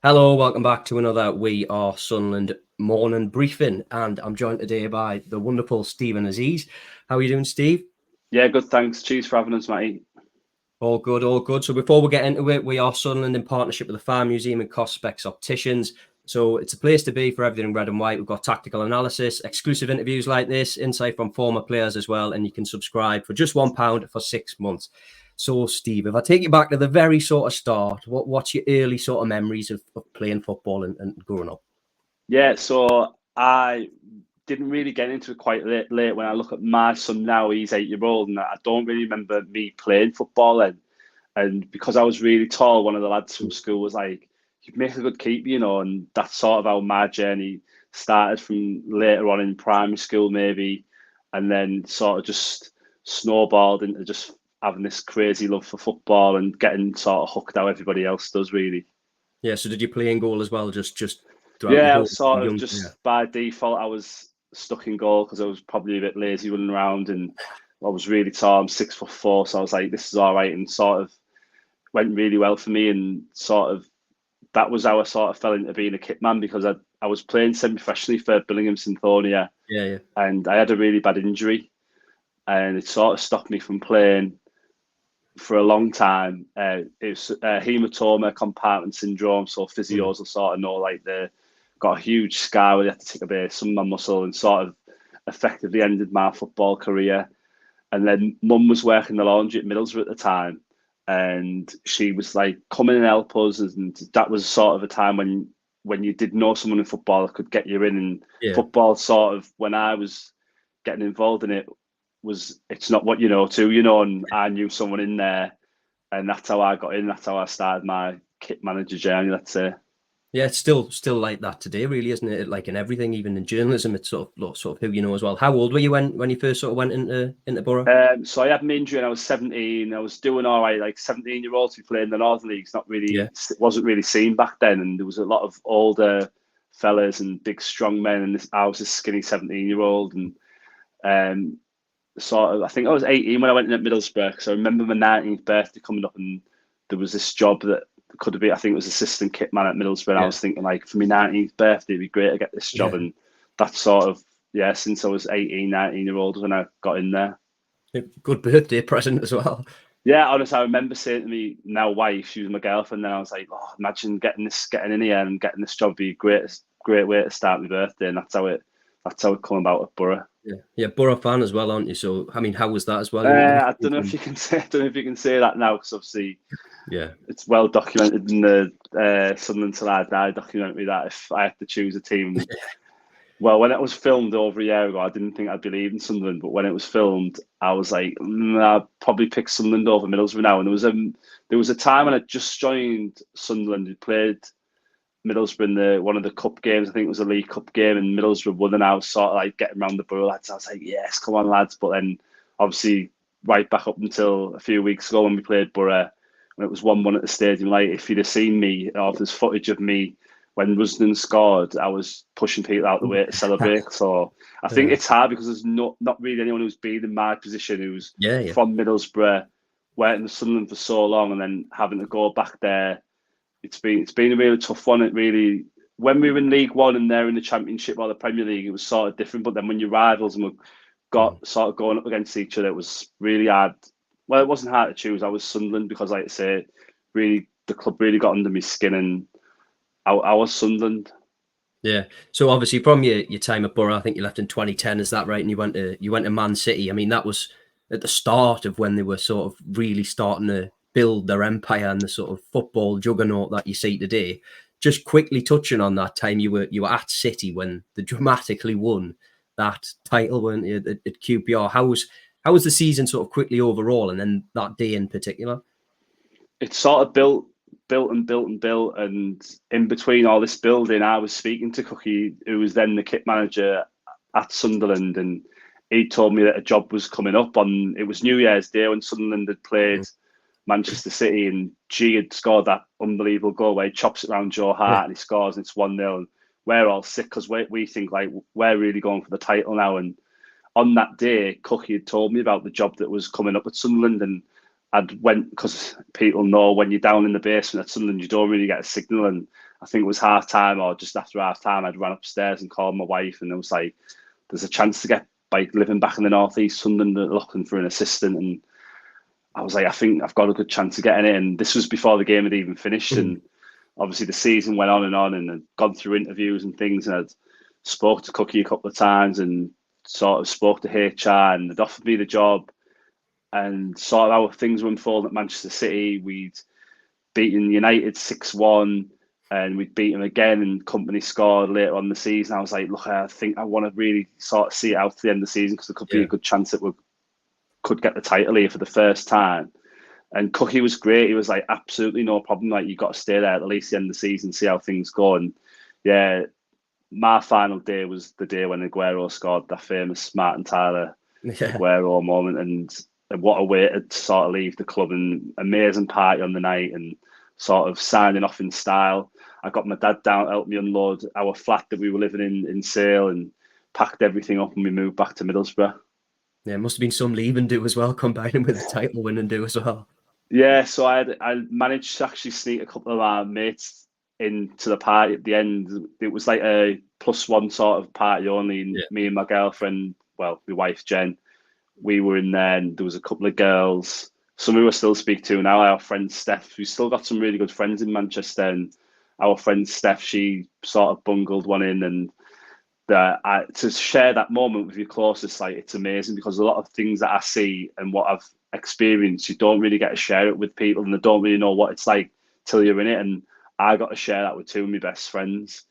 Hello, welcome back to another We Are Sunderland morning briefing, and I'm joined today by the wonderful Stephen Aziz. How are you doing, Steve? Yeah, good, thanks. Cheers for having us, mate. All good, all good. So before we get into it, We Are Sunderland in partnership with the Fire Museum and Cost Specs Opticians. So it's a place to be for everything red and white. We've got tactical analysis, exclusive interviews like this, insight from former players as well, and you can subscribe for just £1 for 6 months. So, Steve, if I take you back to the very sort of start, what's your early sort of memories of playing football and growing up? Yeah, so I didn't really get into it quite late. When I look at my son now, he's 8 years old, and I don't really remember me playing football then. And because I was really tall, one of the lads from school was like, "You'd make a good keeper, you know." And that's sort of how my journey started from later on in primary school, maybe, and then sort of just snowballed into just having this crazy love for football and getting sort of hooked how everybody else does, really. Yeah, so did you play in goal as well, just throughout your Yeah, I whole was sort of young just career? by default, I was stuck in goal because I was probably a bit lazy running around and I was really tall. I'm 6'4", so I was like, this is all right, and sort of went really well for me. And sort of that was how I sort of fell into being a kitman because I was playing semi-professionally for Billingham Synthonia Yeah, yeah. and I had a really bad injury and it sort of stopped me from playing for a long time. It's hematoma compartment syndrome, so Mm. physios will sort of know like the got a huge scar where they had to take away some of my muscle and sort of effectively ended my football career. And then mum was working the laundry at Middlesbrough at the time, and she was like, "Come in and help us." And that was sort of a time when you did know someone in football that could get you in. And Yeah. football, sort of, when I was getting involved in it, it's not what you know to, and I knew someone in there, and that's how I got in. That's how I started my kit manager journey, let's say. Yeah, it's still like that today, really, isn't it? Like in everything, even in journalism, it's sort of who you know as well. How old were you when you first sort of went into Borough? So I had an injury and I was 17. I was doing all right, like 17-year-olds who played in the Northern Leagues. Not really, Yeah. it wasn't really seen back then, and there was a lot of older fellas and big, strong men, and I was a skinny 17-year-old, and um, sort of, I think I was 18 when I went in at Middlesbrough. So I remember my 19th birthday coming up, and there was this job that could have been, I think it was assistant kit man at Middlesbrough. And I Yeah. was thinking, like, for my 19th birthday, it'd be great to get this job, Yeah. and that's sort of, yeah, since I was 18, 19-year-old when I got in there. Good birthday present as well. Yeah, honestly, I remember saying to me now wife, she was my girlfriend, and I was like, oh, imagine getting in here and getting this job would be a great way to start my birthday, and that's how it come about at Borough. Yeah. Yeah. Borough fan as well, aren't you? So, I mean, how was that as well? I don't know if you can say that now because obviously Yeah. it's well documented in the Sunderland Till I Die documentary that if I had to choose a team, well, when it was filmed over a year ago, I didn't think I'd be leaving Sunderland, but when it was filmed, I was like, I'd probably pick Sunderland over Middlesbrough now. And there was a time when I just joined Sunderland, who played Middlesbrough in one of the cup games. I think it was a League Cup game, and Middlesbrough won, and I was sort of like getting around the Borough lads. I was like, yes, come on, lads. But then, obviously, right back up until a few weeks ago when we played Borough, when it was 1-1 at the stadium, like if you'd have seen me, or if there's footage of me when Rusden scored, I was pushing people out the way to celebrate. So I think Yeah. it's hard because there's not really anyone who's been in my position who's Yeah. Yeah. from Middlesbrough, working in Sunderland for so long, and then having to go back there. It's been a really tough one. It really, when we were in League One and they're in the Championship or the Premier League, it was sort of different. But then when your rivals and we Mm. got sort of going up against each other, it was really hard. Well, it wasn't hard to choose. I was Sunderland because, like I say, really the club really got under my skin, and I was Sunderland. Yeah. So obviously from your time at Borough, I think you left in 2010, is that right? And you went to Man City. I mean, that was at the start of when they were sort of really starting to build their empire and the sort of football juggernaut that you see today. Just quickly touching on that time you were at City when they dramatically won that title, weren't you, at QPR? How was the season sort of quickly overall, and then that day in particular? It sort of built and built and built, and in between all this building, I was speaking to Cookie, who was then the kit manager at Sunderland, and he told me that a job was coming up on. It was New Year's Day when Sunderland had played Manchester City, and G had scored that unbelievable goal where he chops it around Joe Yeah. Hart and he scores, and it's 1-0. And we're all sick because we think like we're really going for the title now. And on that day, Cookie had told me about the job that was coming up at Sunderland, and I'd went, because people know when you're down in the basement at Sunderland, you don't really get a signal. And I think it was half time or just after half time, I'd run upstairs and called my wife, and it was like, there's a chance to get living back in the northeast Sunderland, looking for an assistant. And I was like, I think I've got a good chance of getting it. And this was before the game had even finished. And obviously the season went on, and I'd gone through interviews and things, and I'd spoke to Cookie a couple of times and sort of spoke to HR, and they'd offered me the job. And sort of how things were unfolding at Manchester City, we'd beaten United 6-1, and we'd beat them again, and Company scored later on in the season. I was like, look, I think I want to really sort of see it out to the end of the season, because there could be a good chance that we could get the title here for the first time. And Cookie was great. He was like, absolutely no problem. Like, you've got to stay there at least the end of the season, see how things go. And yeah, my final day was the day when Aguero scored that famous Martin Tyler Aguero moment. And what a way to sort of leave the club, and amazing party on the night, and sort of signing off in style. I got my dad down to help me unload our flat that we were living in Sale, and packed everything up, and we moved back to Middlesbrough. Yeah, it must have been some leaving do as well, combining with the title winning do as well. Yeah, so I managed to actually sneak a couple of our mates into the party at the end. It was like a +1 sort of party only. And me and my girlfriend, well, my wife Jen, we were in there, and there was a couple of girls, some who I still speak to now. Our friend Steph, we've still got some really good friends in Manchester, and our friend Steph, she sort of bungled one in. And to share that moment with your closest, like, it's amazing, because a lot of things that I see and what I've experienced, you don't really get to share it with people, and they don't really know what it's like till you're in it. And I got to share that with two of my best friends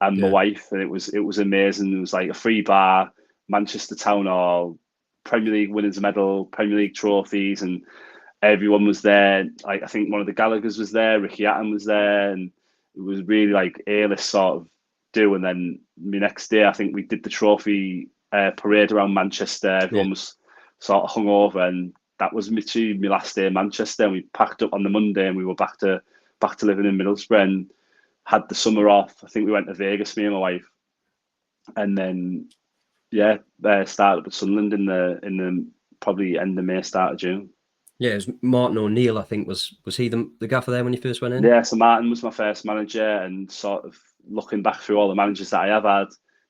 and my wife, and it was amazing. It was like a free bar, Manchester Town Hall, Premier League winners medal, Premier League trophies, and everyone was there. Like, I think one of the Gallaghers was there, Ricky Hatton was there, and it was really like A-list sort of do. And then the next day, I think we did the trophy parade around Manchester. Everyone was sort of hungover, and that was literally my last day in Manchester. And we packed up on the Monday, and we were back to living in Middlesbrough, and had the summer off. I think we went to Vegas, me and my wife, and then started up at Sunderland in the probably end of May, start of June. Yeah, it was Martin O'Neill, I think. Was he the gaffer there when you first went in? Yeah, so Martin was my first manager, and sort of looking back through all the managers that I have had,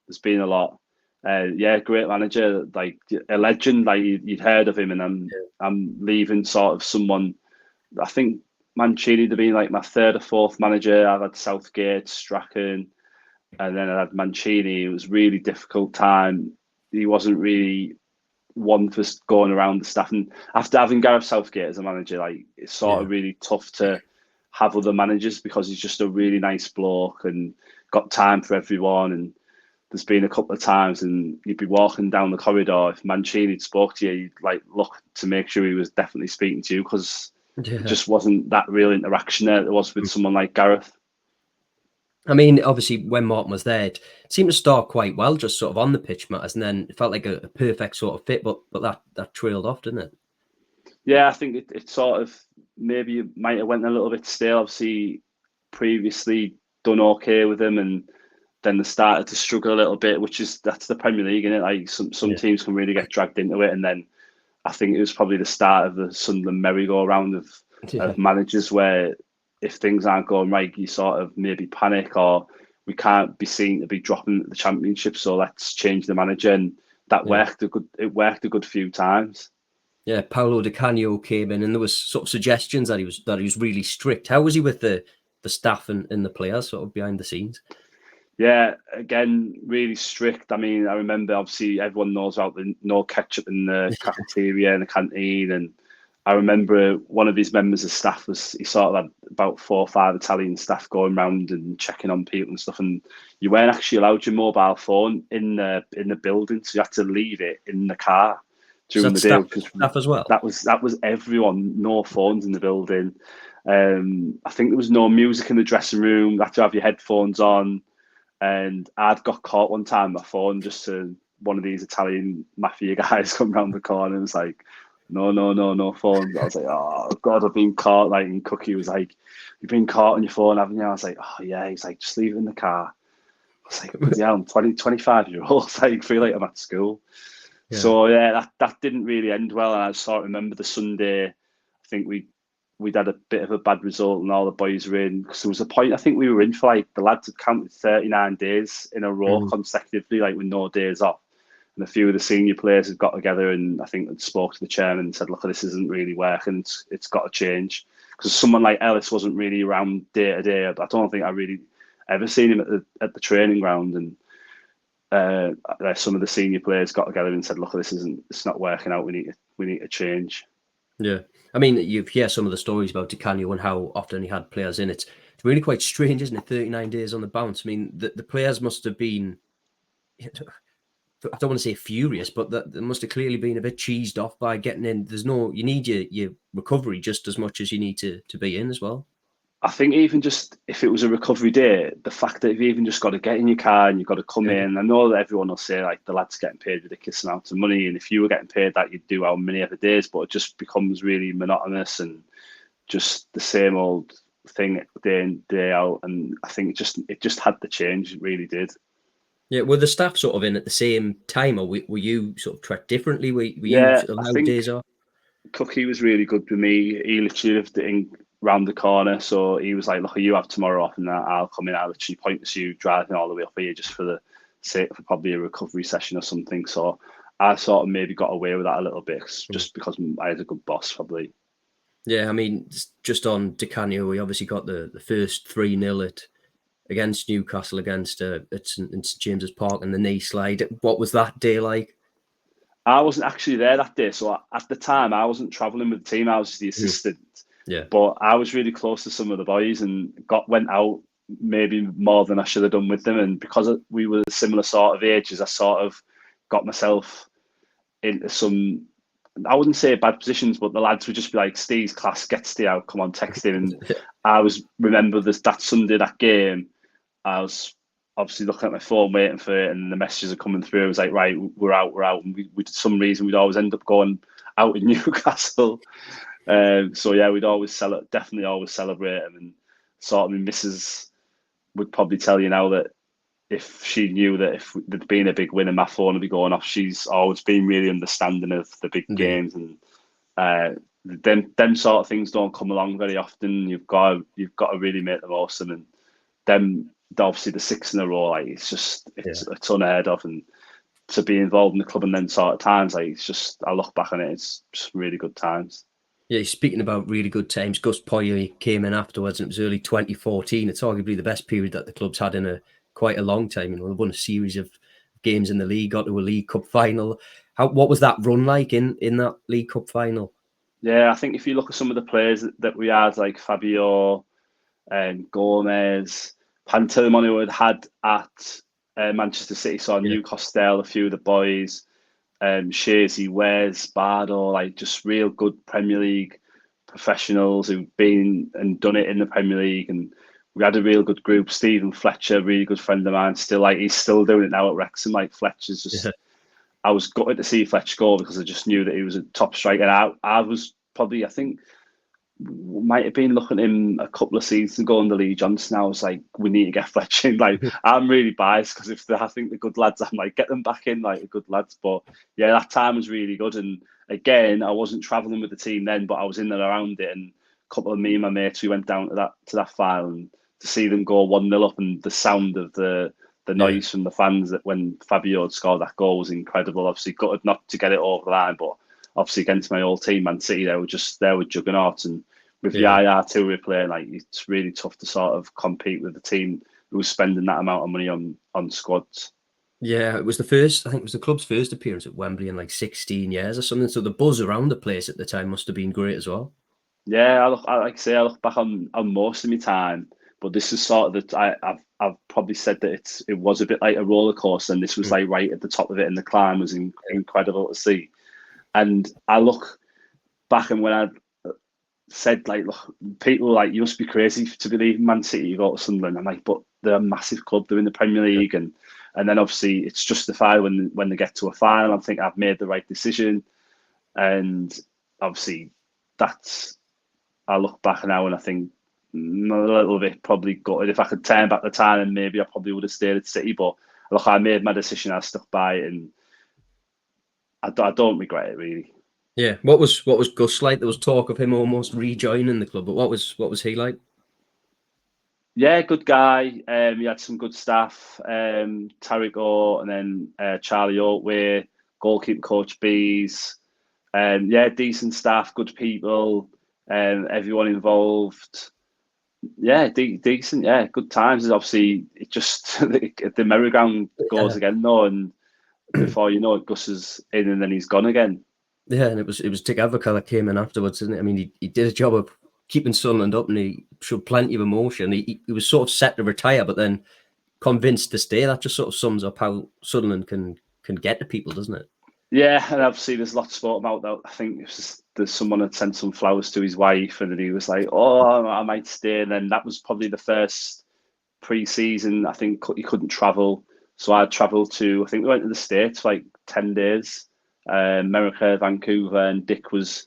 there's been a lot. Great manager, like a legend. Like, you'd heard of him, and I'm leaving sort of someone. I think Mancini to be like my third or fourth manager. I've had Southgate, Strachan, and then I had Mancini. It was a really difficult time. He wasn't really one for going around the staff, and after having Gareth Southgate as a manager, like, it's sort of really tough to have other managers, because he's just a really nice bloke and got time for everyone. And there's been a couple of times, and you'd be walking down the corridor, if Mancini spoke to you, you'd like look to make sure he was definitely speaking to you, because it just wasn't that real interaction there was with someone like Gareth. I mean, obviously, when Martin was there, it seemed to start quite well, just sort of on the pitch matters, and then it felt like a perfect sort of fit, but that trailed off, didn't it? Yeah, I think it sort of, maybe you might have went a little bit stale. Obviously, previously done okay with him, and then they started to struggle a little bit, that's the Premier League, isn't it? Like, some teams can really get dragged into it, and then I think it was probably the start of the Sunderland merry-go-round of managers, where if things aren't going right, you sort of maybe panic, or we can't be seen to be dropping the Championship, so let's change the manager. And that worked a good few times. Yeah, Paolo Di Canio came in, and there was sort of suggestions that he was really strict. How was he with the staff and the players, sort of behind the scenes? Yeah, again, really strict. I mean, I remember, obviously everyone knows about the no ketchup in the cafeteria and the canteen, and I remember one of his members of staff he sort of had about 4 or 5 Italian staff going around and checking on people and stuff, and you weren't actually allowed your mobile phone in the building, so you had to leave it in the car during the day. Staff as well. That was everyone. No phones in the building. I think there was no music in the dressing room. You had to have your headphones on. And I'd got caught one time, my phone, just to one of these Italian mafia guys come round the corner and was like, no phones. I was like, oh God, I've been caught. Like, and Cookie was like, you've been caught on your phone, haven't you? I was like, oh yeah. He's like, just leave it in the car. I was like, yeah, I'm 25-year-old. Like, feel like I'm at school. Yeah. So yeah, that didn't really end well. And I sort of remember the Sunday, I think we'd had a bit of a bad result, and all the boys were in, because there was a point I think we were in for, like, the lads had counted 39 days in a row consecutively, like with no days off. And a few of the senior players had got together and I think had spoke to the chairman and said, look, this isn't really working. It's got to change. Because someone like Ellis wasn't really around day to day. I don't think I really ever seen him at the training ground. And some of the senior players got together and said, look, it's not working out. We need to change. Yeah. I mean, you hear some of the stories about Di Canio and how often he had players in. It's really quite strange, isn't it? 39 days on the bounce. I mean, the players must have been, I don't want to say furious, but they must have clearly been a bit cheesed off by getting in. You need your recovery just as much as you need to be in as well. I think even just if it was a recovery day, the fact that you've even just got to get in your car and you've got to come in. I know that everyone will say, like, the lads getting paid ridiculous amounts of money, and if you were getting paid that, you'd do how many other days, but it just becomes really monotonous and just the same old thing day in, day out. And I think it just had to change. It really did. Yeah, were the staff sort of in at the same time, or were you sort of treated differently? Were Yeah, you I allowed think days off? Cookie was really good with me. He literally lived round the corner, so he was like, look, you have tomorrow off and I'll come in. I'll literally point to you driving all the way up here just for the sake of probably a recovery session or something. So I sort of maybe got away with that a little bit just because I had a good boss, probably. Yeah, I mean, just on Di Canio, we obviously got the first 3-0 against Newcastle at St James's Park and the knee slide. What was that day like? I wasn't actually there that day, so at the time I wasn't travelling with the team. I was just the assistant. Yeah. But I was really close to some of the boys and went out maybe more than I should have done with them. And because we were similar sort of ages, I sort of got myself into some, I wouldn't say bad positions, but the lads would just be like, Steve's class, get Steve out, come on, text him. And I remember that Sunday, that game, I was obviously looking at my phone waiting for it, and the messages are coming through. It was like, right, we're out. And we for some reason, we'd always end up going out in Newcastle. So yeah, we'd definitely always celebrate them. And sort of my missus would probably tell you now that if she knew that if there'd been a big win and my phone would be going off, she's always been really understanding of the big games. And them sort of things don't come along very often. You've got to really make the most of them. And them, obviously the 6 in a row, like it's unheard of. And to be involved in the club and then sort of times, like I look back on it, it's just really good times. Yeah, speaking about really good times, Gus Poyet came in afterwards, and it was early 2014. It's arguably the best period that the club's had in quite a long time. They won a series of games in the league, got to a League Cup final. What was that run like in that League Cup final? Yeah, I think if you look at some of the players that we had, like Fabio and Gomez, Pantelimon, who had at Manchester City, so Newcastle, a few of the boys, Shazy, Wes, Bardo, like just real good Premier League professionals who've been and done it in the Premier League. And we had a real good group. Stephen Fletcher, really good friend of mine, he's still doing it now at Wrexham. Like Fletcher's just, I was gutted to see Fletcher go because I just knew that he was a top striker. And I was probably, I think, might have been looking at him a couple of seasons ago in the Lee Johnson. I was like, we need to get Fletcher in. Like, I really biased because I think the good lads, I'm like, get them back in, like the good lads. But yeah, that time was really good. And again, I wasn't travelling with the team then, but I was in and around it. And a couple of me and my mates, we went down to that final, and to see them go 1-0 up and the sound of the noise from the fans that when Fabio had scored that goal was incredible. Obviously, gutted not to get it over the line, but obviously against my old team, Man City, they were juggernauts. And with Yaya too, we're playing, like, it's really tough to sort of compete with the team who was spending that amount of money on squads. Yeah, it was the club's first appearance at Wembley in like 16 years or something. So the buzz around the place at the time must have been great as well. Yeah, I look back on most of my time, but this is sort of I've probably said that it was a bit like a roller coaster, and this was like right at the top of it, and the climb was incredible to see. And I look back, and when I said, like, look, people were like, you must be crazy to believe in Man City, you go to Sunderland. I'm like, but they're a massive club, they're in the Premier League, and then obviously it's justified when they get to a final. I think I've made the right decision, and obviously I look back now and I think I'm a little bit probably gutted. If I could turn back the time, and maybe I probably would have stayed at City. But look, I made my decision, I stuck by it, and I don't regret it really. Yeah. What was Gus like? There was talk of him almost rejoining the club, but what was he like? Yeah, good guy. He had some good staff. Tariq Orr and then Charlie Oatway, goalkeeping coach Bees. Yeah, decent staff, good people. Everyone involved. Yeah, decent. Yeah, good times. And obviously, it just the merry-go-round goes Yeah. again though, and before you know it, Gus is in and then he's gone again. Yeah, and it was Tigavaka that came in afterwards, didn't it? I mean, he did a job of keeping Sunderland up, and he showed plenty of emotion. He was sort of set to retire, but then convinced to stay. That just sort of sums up how Sunderland can get to people, doesn't it? Yeah, and obviously there's lots spoken about that. I think it was there's someone had sent some flowers to his wife, and then he was like, "Oh, I might stay." And then that was probably the first pre-season. I think he couldn't travel, so I travelled to. I think we went to the States for like 10 days, America, Vancouver, and Dick was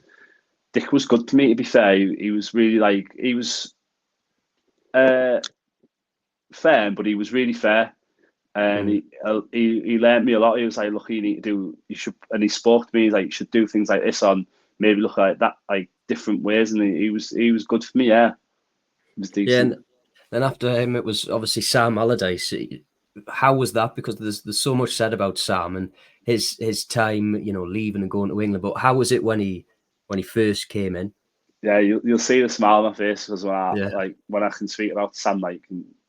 good to me. To be fair, he was really like he was uh, fair, but he was really fair. And Mm. he learned me a lot. He was like, "Look, you should," and he spoke to me. He's like, "You should do things like this on maybe look like that, like different ways." And he was good for me. Yeah, he was Yeah, decent. and then after him, it was obviously Sam Allardyce. How was that? Because there's so much said about Sam and his time, leaving and going to England. But how was it when he first came in? Yeah, you'll see the smile on my face because Yeah, when I can speak about Sam, like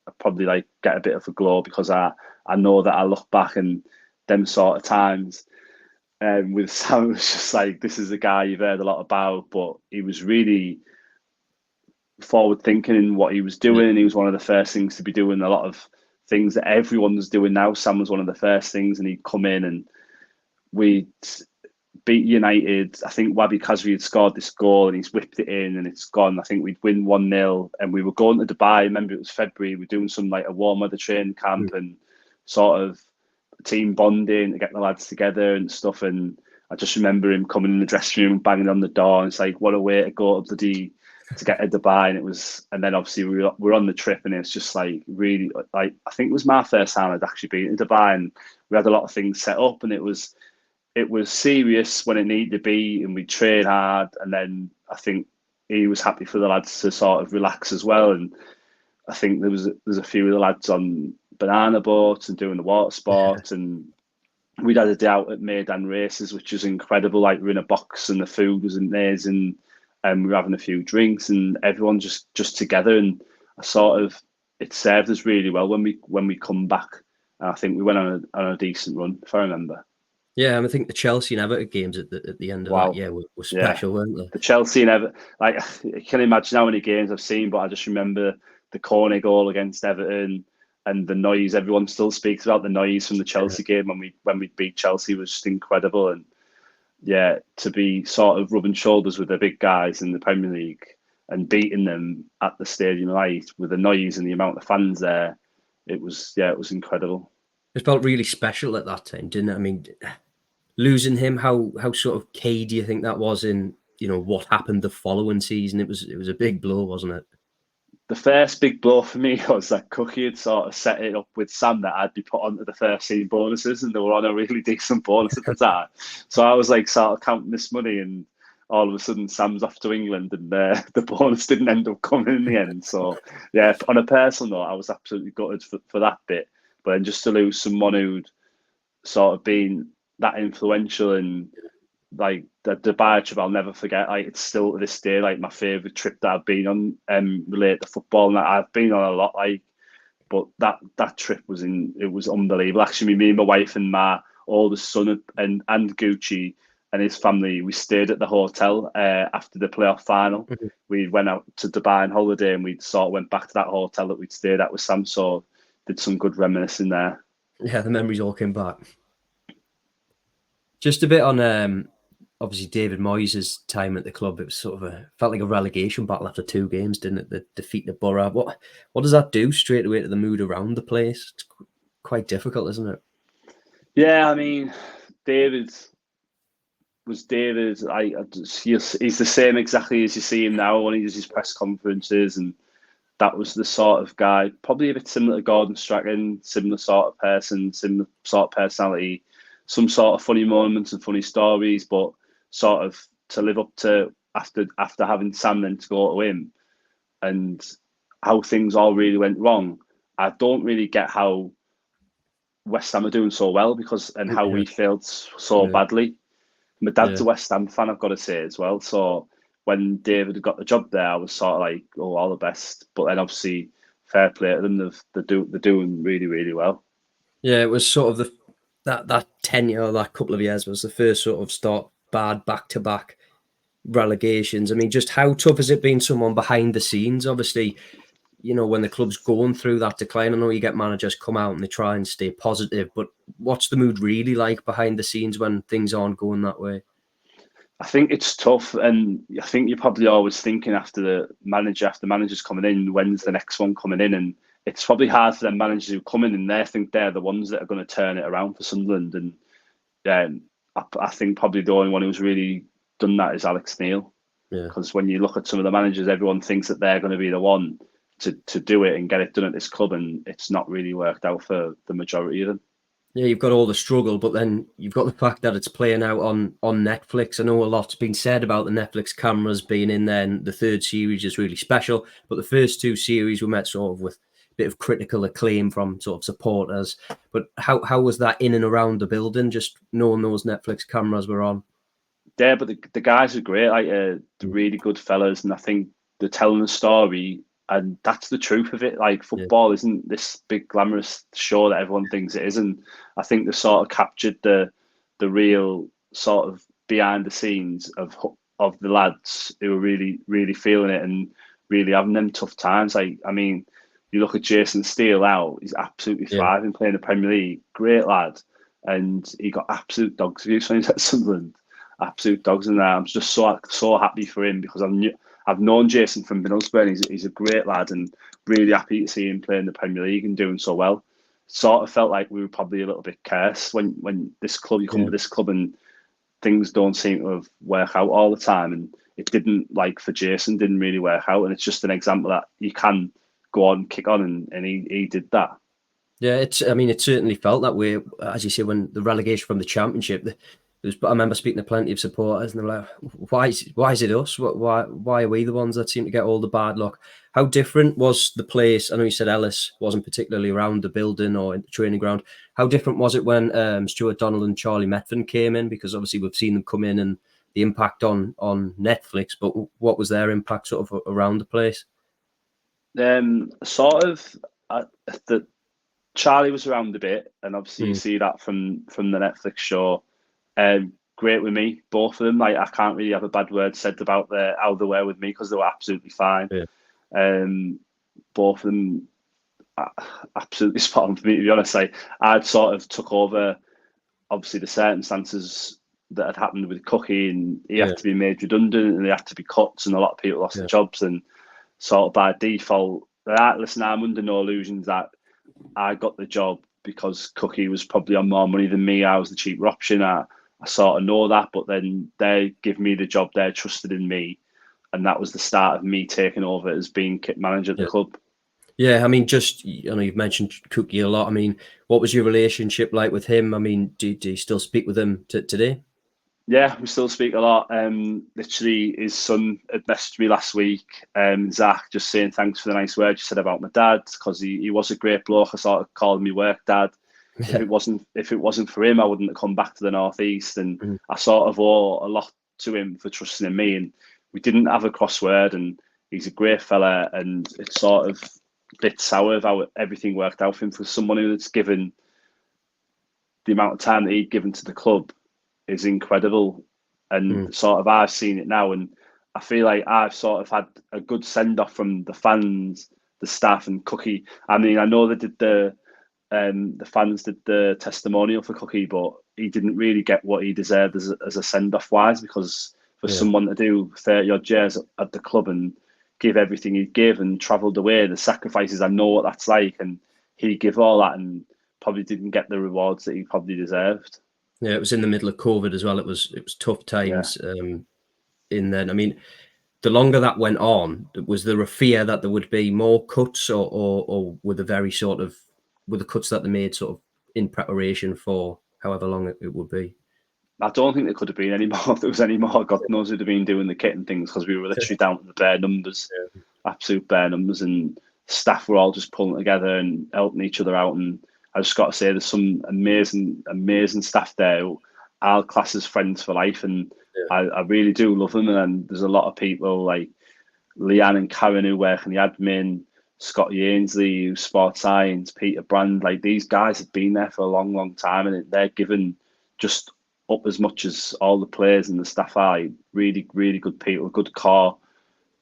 I probably like get a bit of a glow because I know that I look back and them sort of times. With Sam, it was just like this is a guy you've heard a lot about, but he was really forward thinking in what he was yeah, doing. He was one of the first things to be doing a lot of things that everyone's doing now. Sam was one of the first things, and he'd come in and we'd beat United. I think Wabi Kazri had scored this goal and he's whipped it in and it's gone. I think we'd win 1-0 and we were going to Dubai. I remember it was February. We were doing some like a warm weather training mm, camp and sort of team bonding to get the lads together and stuff. And I just remember him coming in the dressing room, banging on the door. And it's like, what a way to go to get to Dubai. And then obviously we were on the trip and it's just like really like, I think it was my first time I'd actually been to Dubai and we had a lot of things set up and it was serious when it needed to be, and we trained hard. And then I think he was happy for the lads to sort of relax as well. And I think there's a few of the lads on banana boats and doing the water sports, and we'd had a day out at Maidan races, which was incredible. Like we were in a box and the food was amazing, and we were having a few drinks, and everyone just together. And I sort of it served us really well when we come back. And I think we went on a decent run, if I remember. yeah. And I think the Chelsea and Everton games at the end of that Wow. year were Yeah. special, weren't they? The Chelsea and Everton, like I can imagine how many games I've seen, but I just remember the corner goal against Everton and the noise. Everyone still speaks about the noise from the Yeah, Chelsea game when we beat Chelsea was just incredible. And yeah, to be sort of rubbing shoulders with the big guys in the Premier League and beating them at the Stadium Light with the noise and the amount of fans there, it was incredible. it felt really special at that time, didn't it? I mean, losing him, how sort of key do you think that was in what happened the following season? It was a big blow, wasn't it? The first big blow for me was that Cookie had sort of set it up with Sam that I'd be put onto the first team bonuses, and they were on a really decent bonus at the time. So I was like sort of counting this money, and all of a sudden Sam's off to England, and the bonus didn't end up coming in the end. So yeah, on a personal note, I was absolutely gutted for that bit. But then just to lose someone who'd sort of been that influential and like the Dubai trip I'll never forget. Like it's still to this day like my favourite trip that I've been on related to football. And I've been on a lot, like, but that trip it was unbelievable. Actually, me and my wife and my oldest son and Gucci and his family, we stayed at the hotel after the playoff final. Mhm. We went out to Dubai on holiday and we sort of went back to that hotel that we'd stayed at with Sam. So did some good reminiscing there. Yeah, the memories all came back. Just a bit on obviously David Moyes' time at the club. It was sort of felt like a relegation battle after 2 games, didn't it? The defeat to Borough. What does that do straight away to the mood around the place? It's quite difficult, isn't it? Yeah, I mean, David was David. He's the same exactly as you see him now when he does his press conferences, and that was the sort of guy, probably a bit similar to Gordon Strachan, similar sort of person, similar sort of personality, some sort of funny moments and funny stories, but sort of to live up to after having Sam then to go to him, and how things all really went wrong. I don't really get how West Ham are doing so well and how Yeah, we failed so yeah, badly. My dad's yeah. a West Ham fan, I've got to say as well. So when David got the job there, I was sort of like, oh, all the best. But then obviously, fair play to them. They're doing really, really well. Yeah, it was sort of that tenure, that couple of years was the first sort of start bad back-to-back relegations. I mean, just how tough has it been someone behind the scenes? Obviously, when the club's going through that decline, I know you get managers come out and they try and stay positive, but what's the mood really like behind the scenes when things aren't going that way? I think it's tough, and I think you're probably always thinking after manager's coming in, when's the next one coming in, and it's probably hard for them managers who come in and they think they're the ones that are going to turn it around for Sunderland. And I think probably the only one who's really done that is Alex Neil, Yeah. because when you look at some of the managers, everyone thinks that they're going to be the one to do it and get it done at this club, and it's not really worked out for the majority of them. Yeah, you've got all the struggle, but then you've got the fact that it's playing out on Netflix. I know a lot's been said about the Netflix cameras being in there, and the third series is really special. But the first two series were met sort of with a bit of critical acclaim from sort of supporters. But how was that in and around the building, just knowing those Netflix cameras were on? Yeah, but the guys are great, like they're really good fellas, and I think they're telling the story, and that's the truth of it. Like Yeah, football isn't this big glamorous show that everyone thinks it is, and I think they sort of captured the real sort of behind the scenes of the lads who are really really feeling it and really having them tough times. Like I mean, you look at Jason Steele out; he's absolutely yeah, thriving playing the Premier League. Great lad, and he got absolute dogs abuse when he's at Sunderland. Absolute dogs in there. I'm just so happy for him because I've known Jason from Middlesbrough. And he's a great lad and really happy to see him playing the Premier League and doing so well. Sort of felt like we were probably a little bit cursed when this club you come yeah. to this club and things don't seem to have work out all the time, and it didn't, like for Jason, didn't really work out, and it's just an example that you can go on, kick on, and he did that. Yeah, I mean, it certainly felt that way, as you say, when the relegation from the Championship. I remember speaking to plenty of supporters, and they were like, "Why is it us? Why are we the ones that seem to get all the bad luck?" How different was the place? I know you said Ellis wasn't particularly around the building or in the training ground. How different was it when Stuart Donald and Charlie Methven came in? Because obviously we've seen them come in and the impact on Netflix, but what was their impact sort of around the place? Sort of the Charlie was around a bit, and obviously you Mm, see that from the Netflix show. Great with me, both of them. Like I can't really have a bad word said about how they were with me because they were absolutely fine. yeah, Um, Both of them absolutely spot on for me, to be honest. Like I'd sort of took over obviously the circumstances that had happened with Cookie, and he yeah, had to be made redundant, and there had to be cuts, and a lot of people lost their yeah, jobs, and sort of by default, listen, I'm under no illusions that I got the job because Cookie was probably on more money than me. I was the cheaper option. I sort of know that, but then they give me the job. They trusted in me, and that was the start of me taking over as being kit manager at the yeah. club. Yeah, I mean, I know you've mentioned Cookie a lot. I mean, what was your relationship like with him? I mean, do you still speak with him today? Yeah, we still speak a lot. Literally, his son had messaged me last week, Zach, just saying thanks for the nice words you said about my dad because he was a great bloke. I sort of called me work dad. Yeah. If it wasn't for him, I wouldn't have come back to the northeast, and Mm. I sort of owe a lot to him for trusting in me. And we didn't have a crossword, and he's a great fella, and it's sort of a bit sour of how everything worked out for him for someone who's given the amount of time that he'd given to the club is incredible. Mm. And sort of I've seen it now, and I feel like I've sort of had a good send off from the fans, the staff, and Cookie. I mean, I know they did the fans did the testimonial for Cookie, but he didn't really get what he deserved as a send off wise, because for Yeah. someone to do 30 odd years at the club and give everything he'd give and travelled away, the sacrifices, I know what that's like, and he give all that and probably didn't get the rewards that he probably deserved. Yeah, it was in the middle of COVID as well. It was tough Yeah. times in then. I mean, the longer that went on, was there a fear that there would be more cuts, or were the very sort of were the cuts that they made sort of in preparation for however long it would be? I don't think there could have been any more. If there was any more, God knows who'd have been doing the kit and things, because we were literally down to the bare numbers, absolute bare numbers, and staff were all just pulling together and helping each other out. And I just got to say, there's some amazing staff there who I'll class as friends for life, and I really do love them. And there's a lot of people like Leanne and Karen who work in the admin, Scotty Ainsley who's sports science, Peter Brand. Like, these guys have been there for a long time, and they're given just up as much as all the players and the staff are. Like, really good people, good core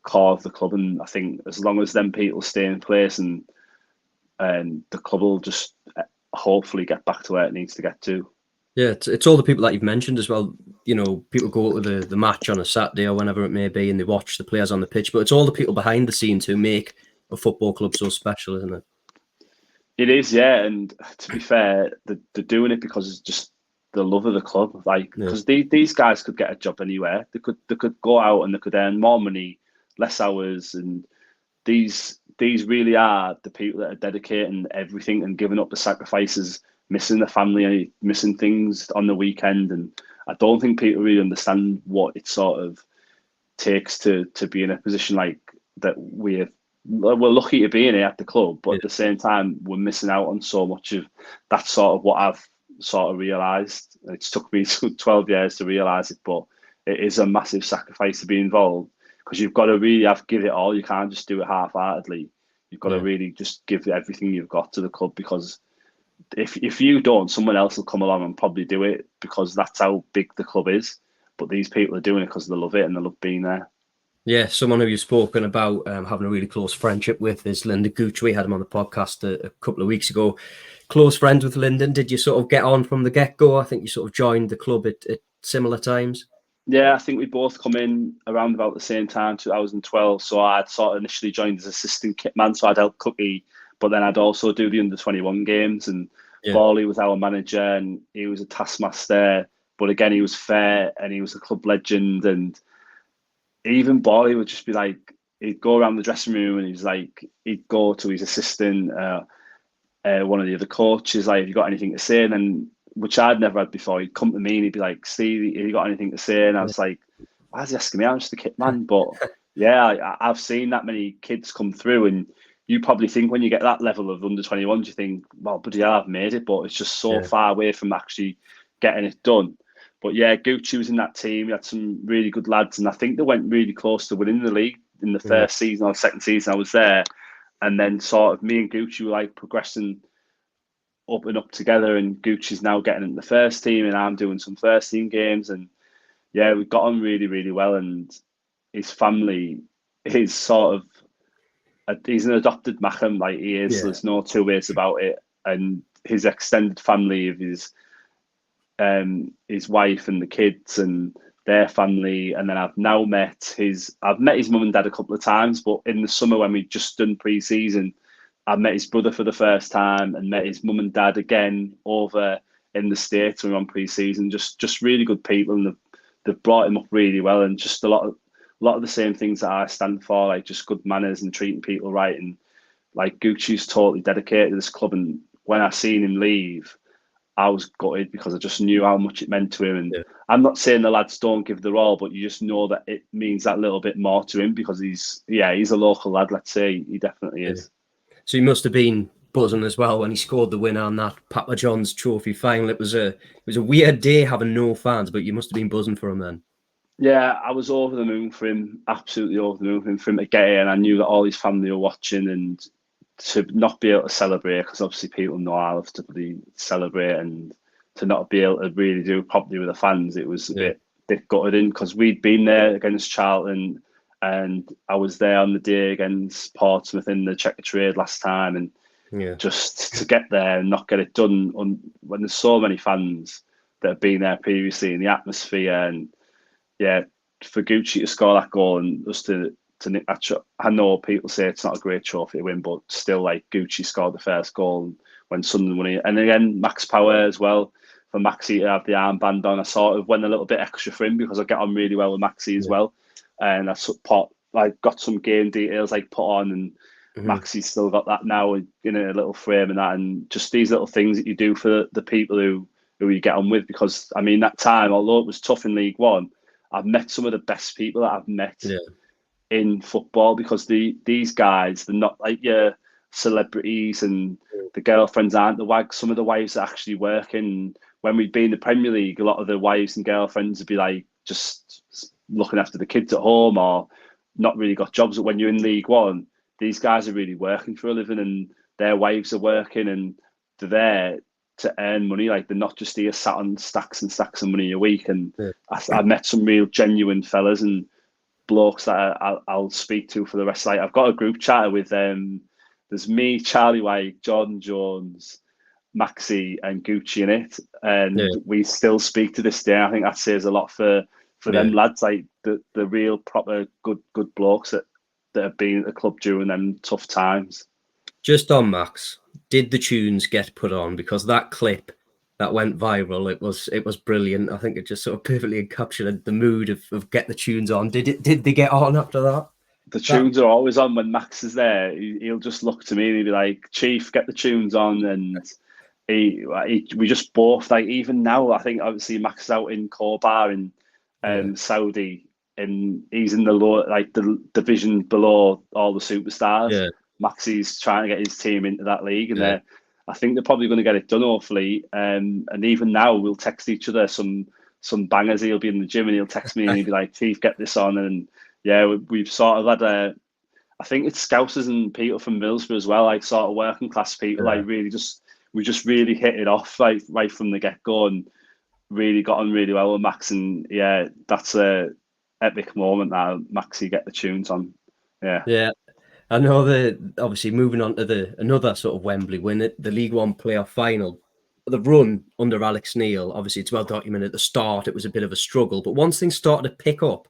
of the club. And I think as long as them people stay in place, and the club will just hopefully get back to where it needs to get to. Yeah, it's all the people that you've mentioned as well. You know, people go to the match on a Saturday or whenever it may be, and they watch the players on the pitch. But it's all the people behind the scenes who make a football club so special, isn't it? It is, yeah. And to be fair, they're doing it because it's just the love of the club. Like, because these guys could get a job anywhere. They could go out and they could earn more money, less hours, and these really are the people that are dedicating everything and giving up the sacrifices, missing the family, missing things on the weekend. And I don't think people really understand what it sort of takes to be in a position like that. We're lucky to be in it at the club, but at the same time, we're missing out on so much of that. Sort of what I've sort of realised. It's took me 12 years to realise it, but it is a massive sacrifice to be involved, because you've got to really give it all. You can't just do it half-heartedly. You've got to really just give everything you've got to the club, because if you don't, someone else will come along and probably do it, because that's how big the club is. But these people are doing it because they love it and they love being there. Yeah, someone who you've spoken about having a really close friendship with is Lyndon Gooch. We had him on the podcast a couple of weeks ago. Close friends with Lyndon. Did you sort of get on from the get-go? I think you sort of joined the club at similar times. Yeah, I think we both come in around about the same time, 2012. So I'd sort of initially joined as assistant kitman, so I'd help Cookie, but then I'd also do the under-21 games. And Borley was our manager, and he was a taskmaster. But again, he was fair, and he was a club legend. And even Borley would just be like, he'd go around the dressing room, and he'd go to his assistant, one of the other coaches, like, have you got anything to say? And then, which I'd never had before, he'd come to me and he'd be like, Steve, have you got anything to say? And I was like, why is he asking me? I'm just a kit man. But yeah, I've seen that many kids come through, and you probably think when you get that level of under 21s, you think, well, bloody hell, I've made it, but it's just so far away from actually getting it done. But yeah, Gucci was in that team. We had some really good lads, and I think they went really close to winning the league in the first season or second season I was there. And then sort of me and Gucci were like progressing up and up together, and Gucci's now getting in the first team, and I'm doing some first team games. And yeah, we got on really, really well. And his family is sort of, he's an adopted Mackem, like he is. There's no two ways about it. And his extended family of his wife and the kids and their family, and then I've met his mum and dad a couple of times, but in the summer when we just done pre-season, I met his brother for the first time and met his mum and dad again over in the States when we were on pre-season. Just really good people, and they've brought him up really well, and just a lot of the same things that I stand for, like just good manners and treating people right. And like, Gucci's totally dedicated to this club, and when I seen him leave, I was gutted, because I just knew how much it meant to him. And I'm not saying the lads don't give their all, but you just know that it means that little bit more to him, because he's a local lad, let's say. He definitely is. So he must have been buzzing as well when he scored the winner on that Papa John's Trophy final. It was a weird day having no fans, but you must have been buzzing for him then. Yeah, I was over the moon for him, absolutely over the moon for him to get here, and I knew that all his family were watching, and to not be able to celebrate, because obviously people know I love to really celebrate, and to not be able to really do it properly with the fans, it was a bit gutted, because we'd been there against Charlton, and I was there on the day against Portsmouth in the Checker Trade last time, and just to get there and not get it done when there's so many fans that have been there previously, in the atmosphere, and for Gucci to score that goal and us to nick that shot. I know people say it's not a great trophy to win, but still, like, Gucci scored the first goal when Sunderland won it. And again, Max Power as well, for Maxi to have the armband on. I sort of went a little bit extra for him, because I get on really well with Maxi as well. And I got some game details like put on, and Maxi's still got that now in a little frame and that. And just these little things that you do for the people who who you get on with, because I mean that time, although it was tough in League One, I've met some of the best people that I've met in football, because these guys, they're not like your celebrities, and the girlfriends aren't the wags. Some of the wives are actually working. When we'd be in the Premier League, a lot of the wives and girlfriends would be like just looking after the kids at home or not really got jobs. But when you're in League One, these guys are really working for a living, and their wives are working, and they're there to earn money. Like, they're not just here sat on stacks and stacks of money a week. And I met some real genuine fellas and blokes that I'll speak to for the rest. Like, I've got a group chat with there's me, Charlie White, Jordan Jones, Maxi, and Gucci in it, and we still speak to this day. I think that says a lot for them lads, like the real proper good blokes that have been at the club during them tough times. Just on Max, did the tunes get put on? Because that clip that went viral, it was brilliant. I think it just sort of perfectly encapsulated the mood of get the tunes on. Did they get on after that? The tunes are always on when Max is there. He'll just look to me and he'll be like, "Chief, get the tunes on." And we just both, like, even now, I think obviously Max is out in Kobar in Saudi, and he's in the lower, like the division below all the superstars. Yeah. Maxi's trying to get his team into that league, and I think they're probably going to get it done, hopefully. And even now, we'll text each other some bangers. He'll be in the gym and he'll text me and he'll be like, "Chief, get this on." And we've sort of had I think it's Scousers and people from Middlesbrough as well, like sort of working class people, like we just really hit it off, like right from the get go, and really got on really well with Max. And that's a epic moment now. Maxi, get the tunes on. Yeah. I know obviously moving on to another sort of Wembley win, the League One playoff final. The run under Alex Neil, obviously it's well documented at the start, it was a bit of a struggle, but once things started to pick up,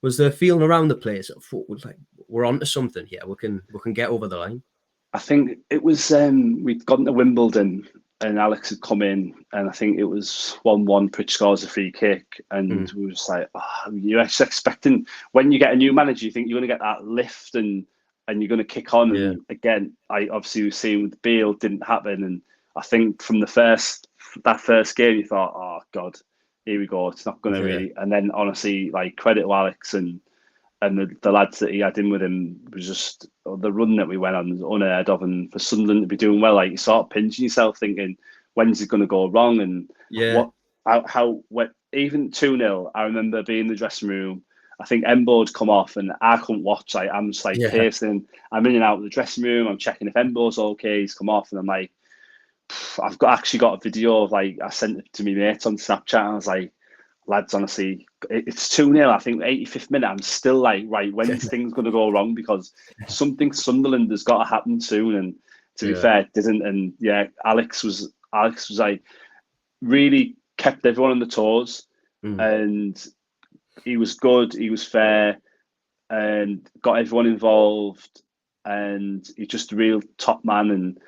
was there a feeling around the place that like we're onto something here? We can get over the line. I think it was we'd gone to Wimbledon and Alex had come in, and I think it was 1-1. Pritch scores a free kick, and we were just like, you're actually expecting, when you get a new manager, you think you're going to get that lift and you're going to kick on. And again, I obviously was seeing with Beale, didn't happen. And I think from that first game, you thought, oh God, here we go. It's not going to really. And then honestly, like, credit to Alex and the lads that he had in with him, was just the run that we went on was unheard of. And for Sunderland to be doing well, like, you start pinching yourself thinking, when's it going to go wrong? And how even 2-0, I remember being in the dressing room. I think Embo's come off and I couldn't watch. Like, I'm just like pacing. I'm in and out of the dressing room. I'm checking if Embo's okay. He's come off, and I'm like, I've actually got a video of, like, I sent it to my mates on Snapchat, and I was like, lads, honestly, it's 2-0. I think 85th minute, I'm still like, right, when's things going to go wrong? Because something Sunderland has got to happen soon. And to be fair, it didn't. And Alex was like, really kept everyone on the toes, and he was good. He was fair, and got everyone involved. And he's just a real top man. And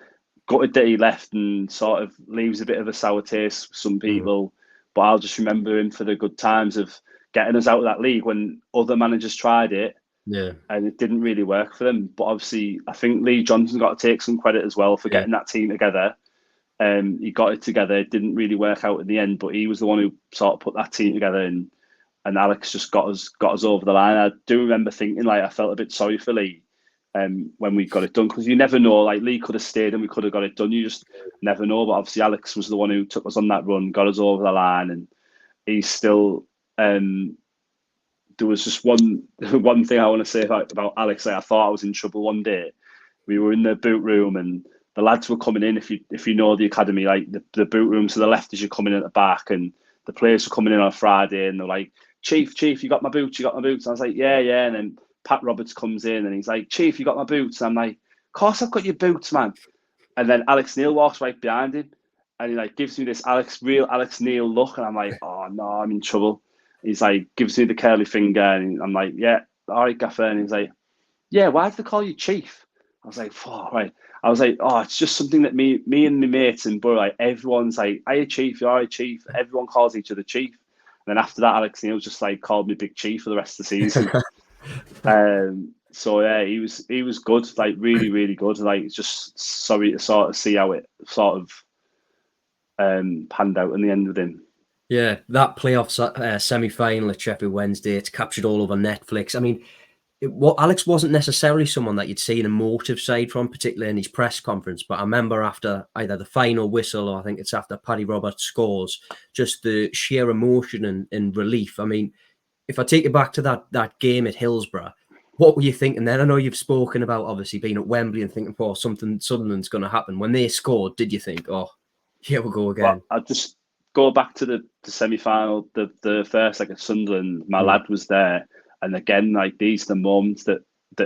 gutted that he left, and sort of leaves a bit of a sour taste for some people. But I'll just remember him for the good times of getting us out of that league when other managers tried it, and it didn't really work for them. But obviously, I think Lee Johnson's got to take some credit as well for getting that team together. He got it together. It didn't really work out in the end, but he was the one who sort of put that team together, and Alex just got us over the line. I do remember thinking, like, I felt a bit sorry for Lee when we got it done, because you never know. Like, Lee could have stayed and we could have got it done. You just never know. But obviously, Alex was the one who took us on that run, got us over the line, and he's still. There was just one thing I want to say about Alex. Like, I thought I was in trouble one day. We were in the boot room, and the lads were coming in. If you know the academy, like the boot room to the left as you're coming in at the back, and the players were coming in on a Friday, and they're like, Chief, you got my boots? You got my boots? And I was like, yeah. And then Pat Roberts comes in and he's like, Chief, you got my boots? And I'm like, of course I've got your boots, man. And then Alex Neil walks right behind him, and he, like, gives me this real Alex Neil look, and I'm like, oh no, I'm in trouble. He's like, gives me the curly finger, and I'm like, yeah, all right, Gaffer. And he's like, yeah, why do they call you Chief? I was like, oh, right. I was like, oh, it's just something that me and my mates and Borough, like, everyone's like, are you Chief? You're all right, Chief. Everyone calls each other Chief. And then after that, Alex Neil just, like, called me Big Chief for the rest of the season. So yeah, he was good, like, really, really good. Like, just sorry to sort of see how it sort of panned out in the end with him. Yeah, that playoff semi-final at Sheffield Wednesday, it's captured all over Netflix. I mean, Alex wasn't necessarily someone that you'd see an emotive side from, particularly in his press conference. But I remember after either the final whistle or I think it's after Paddy Roberts scores, just the sheer emotion and relief. I mean, if I take you back to that game at Hillsborough, what were you thinking then? I know you've spoken about obviously being at Wembley and thinking, oh, something Sunderland's going to happen. When they scored, did you think, oh, here we go again? Well, I just go back to the semi-final, the first like at Sunderland. My lad was there, and again, like these are the moments that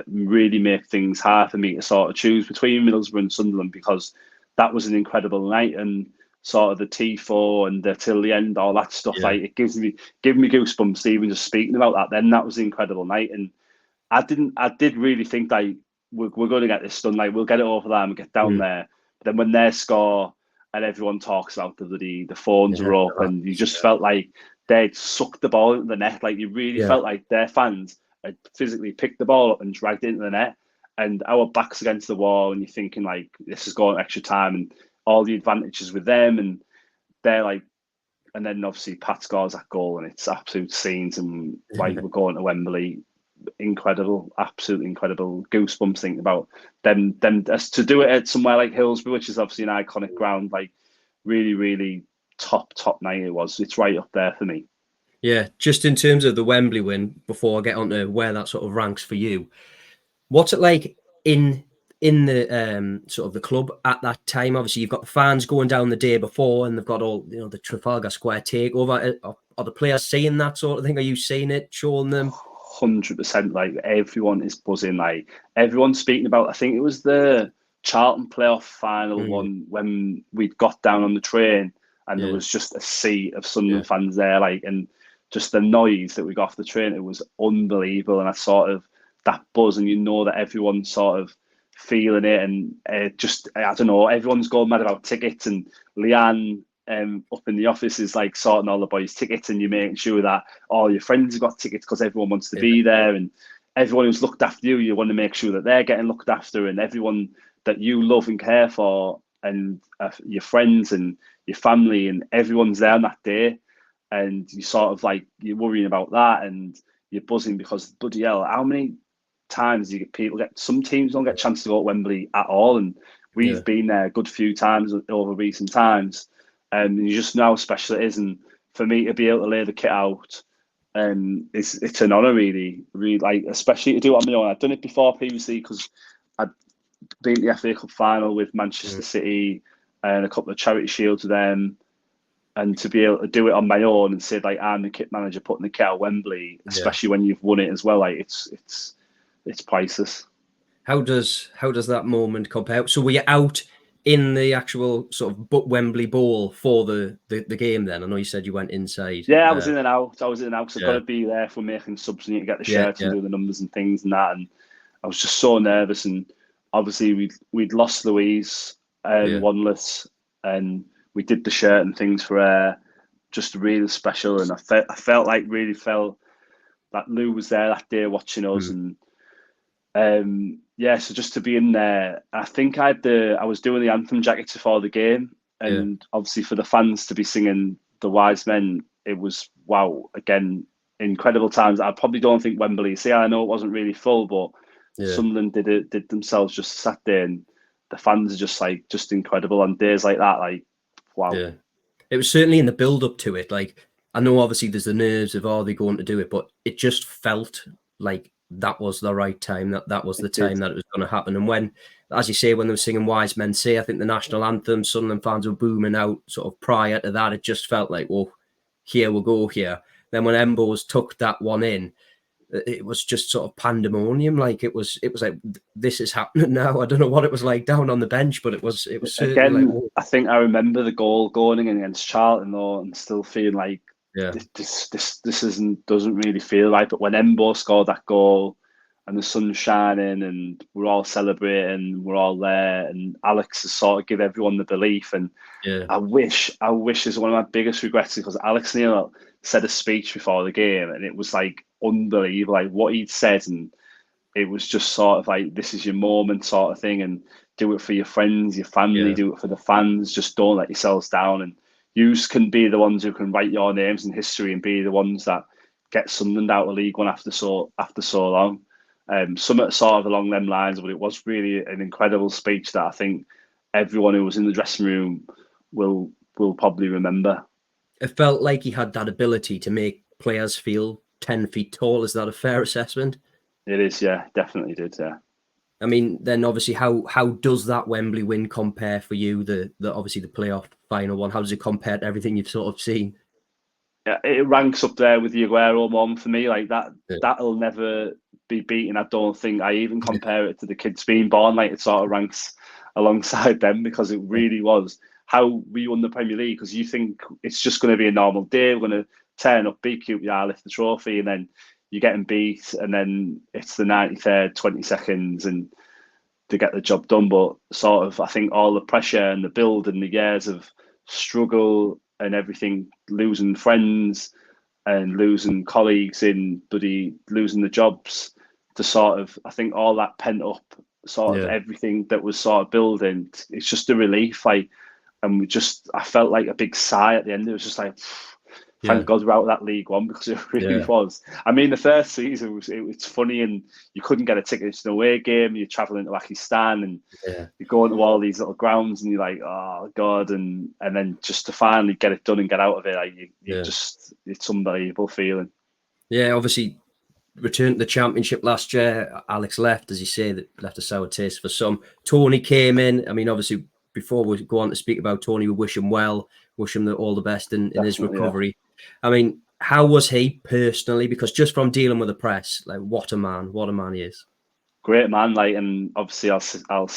really make things hard for me to sort of choose between Middlesbrough and Sunderland, because that was an incredible night, and sort of the T4 and the till the end, all that stuff. Like it gives me goosebumps even just speaking about that. Then that was an incredible night, and I did really think like we're going to get this done. Like we'll get it over there and get down there. But then when they score and everyone talks about the phones are up, and you just felt like they'd sucked the ball into the net. Like you really felt like their fans had physically picked the ball up and dragged it into the net, and our backs against the wall, and you're thinking like this is going extra time and all the advantages with them, and they're like, and then obviously Pat scores that goal and it's absolute scenes, and like we're going to Wembley. Incredible, absolutely incredible. Goosebumps thinking about them as to do it at somewhere like Hillsborough, which is obviously an iconic ground. Like really, really top night it was. It's right up there for me. Yeah, just in terms of the Wembley win, before I get on to where that sort of ranks for you, what's it like in the sort of the club at that time? Obviously, you've got the fans going down the day before, and they've got all the Trafalgar Square takeover. Are the players seeing that sort of thing? Are you seeing it, showing them? 100%. Like everyone is buzzing. Like everyone's speaking about. I think it was the Charlton playoff final one when we got down on the train, and there was just a sea of Sunderland fans there. Like, and just the noise that we got off the train, it was unbelievable. And I sort of that buzz, and that everyone's sort of feeling it, and I don't know, everyone's going mad about tickets, and Leanne up in the office is like sorting all the boys' tickets, and you're making sure that all your friends have got tickets because everyone wants to be there, and everyone who's looked after you want to make sure that they're getting looked after, and everyone that you love and care for, and your friends and your family, and everyone's there on that day, and you sort of like you're worrying about that, and you're buzzing because bloody hell, how many times you get some teams don't get a chance to go to Wembley at all, and we've been there a good few times over recent times. And you just know how special it is, and for me to be able to lay the kit out, it's an honour, really, like especially to do it on my own. I've done it before previously because I'd been to the FA Cup final with Manchester City and a couple of Charity Shields with them, and to be able to do it on my own and say like I'm the kit manager putting the kit at Wembley, especially when you've won it as well, like it's priceless. How does that moment compare? So were you out in the actual sort of Wembley Bowl for the game then? I know you said you went inside. Yeah, I was in and out because I've got to be there for making subs and you get the shirts and do the numbers and things and that. And I was just so nervous. And obviously we'd lost Louise and Wanless, and we did the shirt and things for her. Just really special. And I felt that Lou was there that day watching us, and so just to be in there, I think I was doing the anthem jackets before the game, and obviously for the fans to be singing the Wise Men, it was wow, again, incredible times. I probably don't think Wembley, I know it wasn't really full, but Sunderland did themselves just Saturday, and the fans are just incredible on days like that, like wow. Yeah. It was certainly in the build up to it. Like I know obviously there's the nerves of are they going to do it, but it just felt like that was the right time, that was the time that it was going to happen. And when, as you say, when they were singing Wise Men Say, I think the national anthem, Sunderland fans were booming out sort of prior to that. It just felt like, well, here we'll go here. Then when Embos took that one in, it was just sort of pandemonium. Like it was like, this is happening now. I don't know what it was like down on the bench, but it was certainly again, like, I think I remember the goal going in against Charlton though, and still feeling like, this doesn't really feel right. But when Embo scored that goal and the sun's shining and we're all celebrating, we're all there, and Alex has sort of give everyone the belief. And I wish is one of my biggest regrets, because Alex Neil said a speech before the game and it was like unbelievable, like what he'd said, and it was just sort of like, this is your moment sort of thing. And do it for your friends, your family, Yeah. do it for the fans. Just don't let yourselves down. And you can be the ones who can write your names in history and be the ones that get Sunderland out of League One after so long. Something sort of along them lines, but it was really an incredible speech that I think everyone who was in the dressing room will probably remember. It felt like he had that ability to make players feel 10 feet tall. Is that a fair assessment? It is, yeah, definitely did, yeah. I mean, then obviously, how does that Wembley win compare for you? The obviously the playoff final one. How does it compare to everything you've sort of seen? Yeah, it ranks up there with the Aguero one for me. Like that, Yeah. that'll never be beaten. I don't think. I even compare it to the kids being born. Like it sort of ranks alongside them because it really was how we won the Premier League. Because you think it's just going to be a normal day. We're going to turn up, beat QPR, lift the trophy, and then you're getting beat, and then it's the 93rd, 20 seconds, and to get the job done. But sort of, I think all the pressure and the build and the years of struggle and everything, losing friends and losing colleagues in bloody losing the jobs, to sort of, I think all that pent up sort of everything that was sort of building, it's just a relief. And I felt like a big sigh at the end. It was just like, thank God we're out of that League One, because it really was. I mean, the first season it's funny, and you couldn't get a ticket to an away game. You're traveling to Pakistan, and you go into all these little grounds, and you're like, oh God, and then just to finally get it done and get out of it, it's unbelievable feeling. Yeah, obviously returned to the Championship last year. Alex left, as you say, that left a sour taste for some. Tony came in. I mean, obviously, before we go on to speak about Tony, we wish him well, wish him all the best in his recovery. Yeah. I mean, how was he personally? Because just from dealing with the press, like what a man he is. Great man, like, and obviously I'll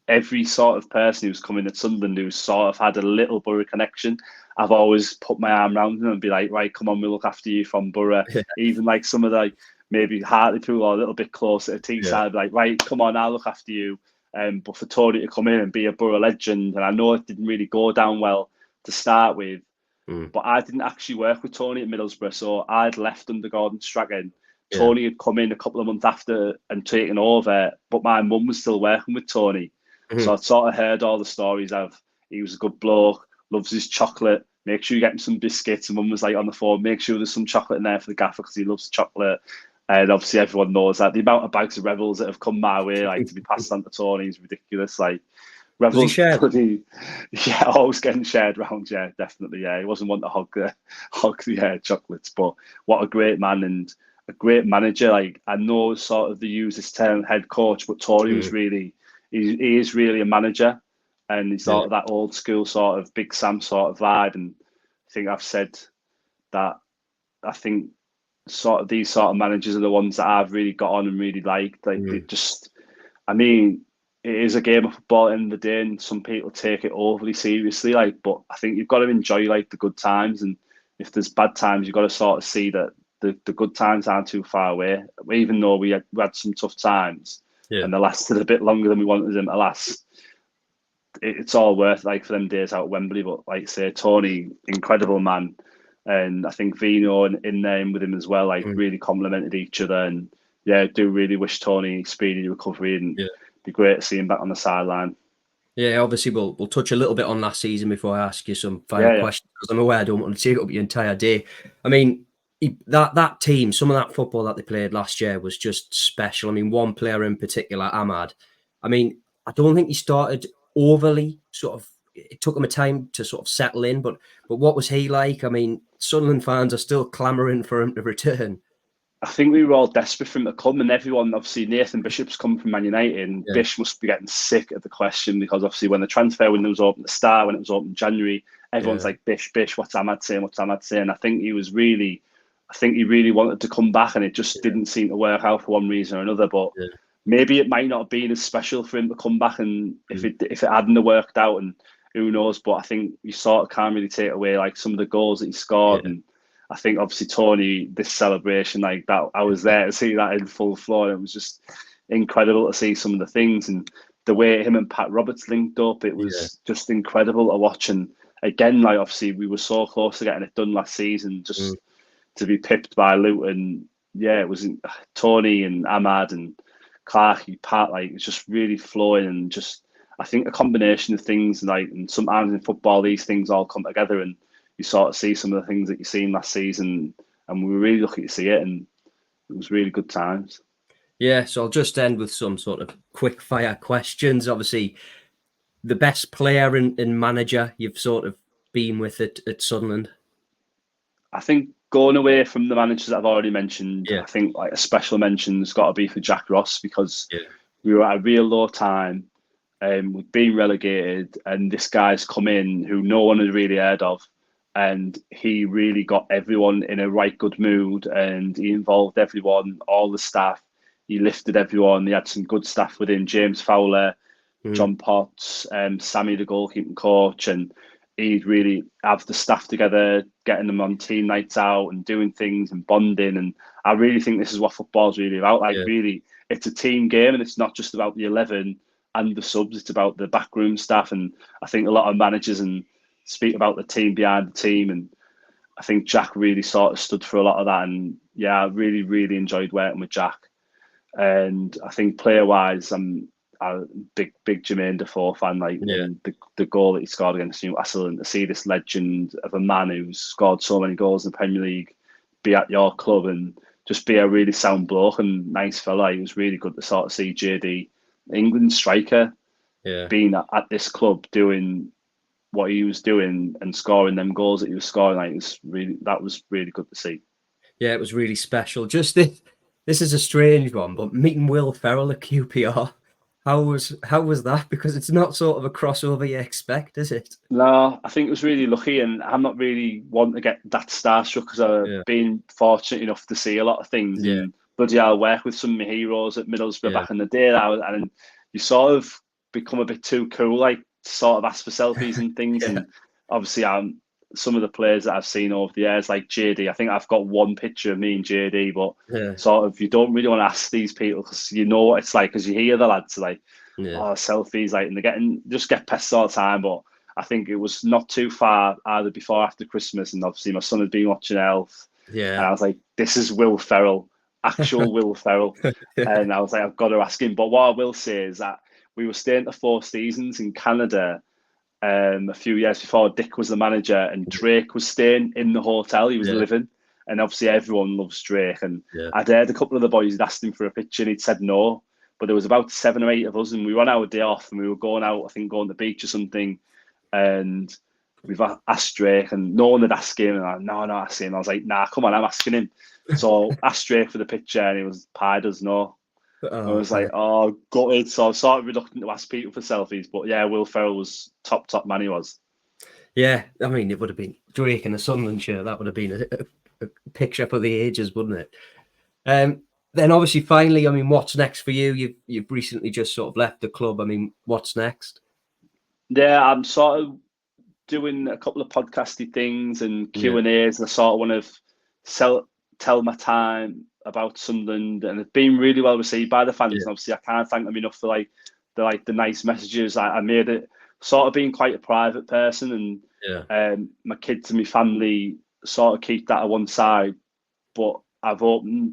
every sort of person who's come in at Sunderland who's sort of had a little Borough connection, I've always put my arm around them and be like, right, come on, we'll look after you from Borough. Even like some of the maybe Hartlepool or a little bit closer to Teesside, like, right, come on, I'll look after you. But for Tony to come in and be a Borough legend, and I know it didn't really go down well to start with, but I didn't actually work with Tony at Middlesbrough, so I'd left under Gordon Strachan. Tony had come in a couple of months after and taken over, but my mum was still working with Tony. So I'd sort of heard all the stories of he was a good bloke, loves his chocolate, make sure you get him some biscuits. And mum was like on the phone, make sure there's some chocolate in there for the gaffer because he loves chocolate. And obviously everyone knows that. The amount of bags of Rebels that have come my way, like to be passed on to Tony, is ridiculous. Like Rebels, pretty, always getting shared around. Yeah, definitely. Yeah, he wasn't one to hog the chocolates, but what a great man and a great manager. Like I know sort of they use this term head coach, but Tony was really. He is really a manager, and he's sort of that old school sort of Big Sam sort of vibe. And I think I've said that I think sort of these sort of managers are the ones that I've really got on and really liked. Like they just, I mean, it is a game of football at the end of the day, and some people take it overly seriously. Like, but I think you've got to enjoy like the good times, and if there's bad times, you've got to sort of see that the good times aren't too far away. Even though we had some tough times. And they lasted a bit longer than we wanted them to last. It's all worth like for them days out at Wembley. But like say, Tony, incredible man, and I think Vino in there with him as well. Like really complemented each other, and I do really wish Tony speedy recovery, and be great to see him back on the sideline. Yeah, obviously we'll touch a little bit on last season before I ask you some final questions, because I'm aware I don't want to take up your entire day. I mean, that team, some of that football that they played last year was just special. I mean, one player in particular, Ahmad. I mean, I don't think he started overly sort of. It took him a time to sort of settle in, but what was he like? I mean, Sunderland fans are still clamouring for him to return. I think we were all desperate for him to come, and everyone, obviously, Nathan Bishop's come from Man United, and Bish must be getting sick of the question, because obviously when the transfer window was open at the start, when it was open in January, everyone's like, Bish, what's Ahmad saying? I think he really wanted to come back, and it just didn't seem to work out for one reason or another. But maybe it might not have been as special for him to come back, and if it hadn't worked out, and who knows. But I think you sort of can't really take away like some of the goals that he scored, and I think obviously Tony, this celebration like that, I was there to see that in full flow. And it was just incredible to see some of the things, and the way him and Pat Roberts linked up. It was just incredible to watch. And again, like obviously we were so close to getting it done last season, just to be pipped by Luton. Yeah, it was Tony and Ahmad and Clarkey, Pat, like it's just really flowing, and just I think a combination of things, like, and sometimes in football these things all come together, and you sort of see some of the things that you seen last season, and we were really lucky to see it, and it was really good times. Yeah, so I'll just end with some sort of quick fire questions. Obviously, the best player and manager you've sort of been with at Sunderland. I think going away from the managers that I've already mentioned, Yeah. I think like a special mention's got to be for Jack Ross, because Yeah. we were at a real low time, we'd been relegated, and this guy's come in who no one had really heard of, and he really got everyone in a right good mood, and he involved everyone, all the staff. He lifted everyone. He had some good staff with him: James Fowler, John Potts, Sammy, the goalkeeping coach, and he'd really have the staff together, getting them on team nights out and doing things and bonding. And I really think this is what football's really about. Like, really, it's a team game, and it's not just about the 11 and the subs. It's about the backroom staff. And I think a lot of managers and speak about the team behind the team. And I think Jack really sort of stood for a lot of that. And yeah, I really, really enjoyed working with Jack. And I think player-wise, I'm a big Jermaine Defoe fan. Like, and the goal that he scored against Newcastle, and to see this legend of a man who's scored so many goals in the Premier League be at your club and just be a really sound bloke and nice fella. It was really good to sort of see JD, England striker, being at this club doing what he was doing and scoring them goals that he was scoring. Like, that was really good to see. Yeah, it was really special. Just this is a strange one, but meeting Will Ferrell at QPR, how was that? Because it's not sort of a crossover you expect, is it? No, I think it was really lucky, and I'm not really one to get that starstruck, because I've been fortunate enough to see a lot of things. And bloody hell, work with some of my heroes at Middlesbrough back in the day, and you sort of become a bit too cool, like, to sort of ask for selfies and things. And obviously, some of the players that I've seen over the years, like JD, I think I've got one picture of me and JD, but sort of you don't really want to ask these people, because you know what it's like, because you hear the lads like, oh, selfies, like, and they just get pissed all the time. But I think it was not too far either before or after Christmas, and obviously my son had been watching Elf, and I was like, this is Will Ferrell, actual Will Ferrell, and I was like, I've got to ask him. But what I will say is that we were staying at the Four Seasons in Canada a few years before Dick was the manager, and Drake was staying in the hotel he was living, and obviously everyone loves Drake. And I'd heard a couple of the boys had asked him for a picture, and he'd said no, but there was about 7 or 8 of us, and we were on our day off, and we were going out, I think going to the beach or something, and we've asked Drake, and no one had asked him, and I'm not asking him. I was like, nah, come on, I'm asking him. So asked Drake for the picture, and he was pied as no. I was like, oh, gutted. So I was sort of reluctant to ask people for selfies. But yeah, Will Ferrell was top man, he was. Yeah, I mean, it would have been Drake in a Sunderland shirt. That would have been a picture for the ages, wouldn't it? Then obviously, finally, I mean, what's next for you? You've recently just sort of left the club. I mean, what's next? Yeah, I'm sort of doing a couple of podcasty things and Q&As, and I sort of want to tell my time about Sunderland, and it's been really well received by the fans. And obviously, I can't thank them enough for the nice messages. I made it sort of being quite a private person, and my kids and my family sort of keep that at one side. But I've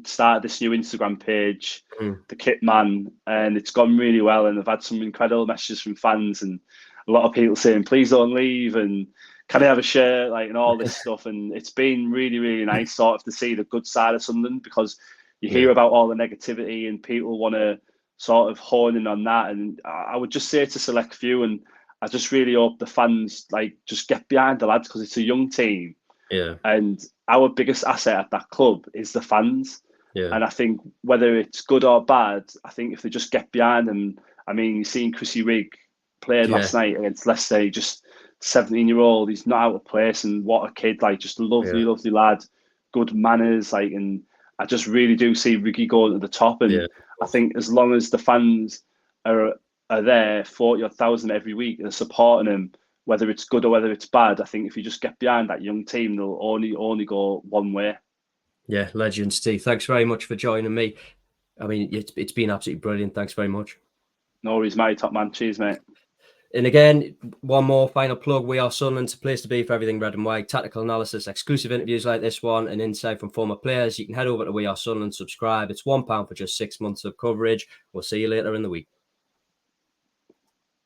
started this new Instagram page, the Kitman, and it's gone really well. And I've had some incredible messages from fans, and a lot of people saying, please don't leave, and can I have a shirt, like, and all this stuff. And it's been really, really nice sort of to see the good side of Sunderland, because you hear about all the negativity and people want to sort of hone in on that. And I would just say to select few, and I just really hope the fans like just get behind the lads, because it's a young team. And our biggest asset at that club is the fans. And I think whether it's good or bad, I think if they just get behind them, I mean, you've seen Chrissy Rigg played last night against Leicester, just 17-year-old, he's not out of place, and what a kid, like, just a lovely lad, good manners, like, and I just really do see Riggy going to the top. And I think as long as the fans are there, 40,000 every week, and supporting him, whether it's good or whether it's bad, I think if you just get behind that young team, they'll only go one way. Yeah, legend, Steve. Thanks very much for joining me. I mean, it's been absolutely brilliant. Thanks very much. No worries, mate. Top man. Cheers, mate. And again, one more final plug. We Are Sunderland, a place to be for everything red and white. Tactical analysis, exclusive interviews like this one, and insight from former players. You can head over to We Are Sunderland, subscribe. It's £1 for just 6 months of coverage. We'll see you later in the week.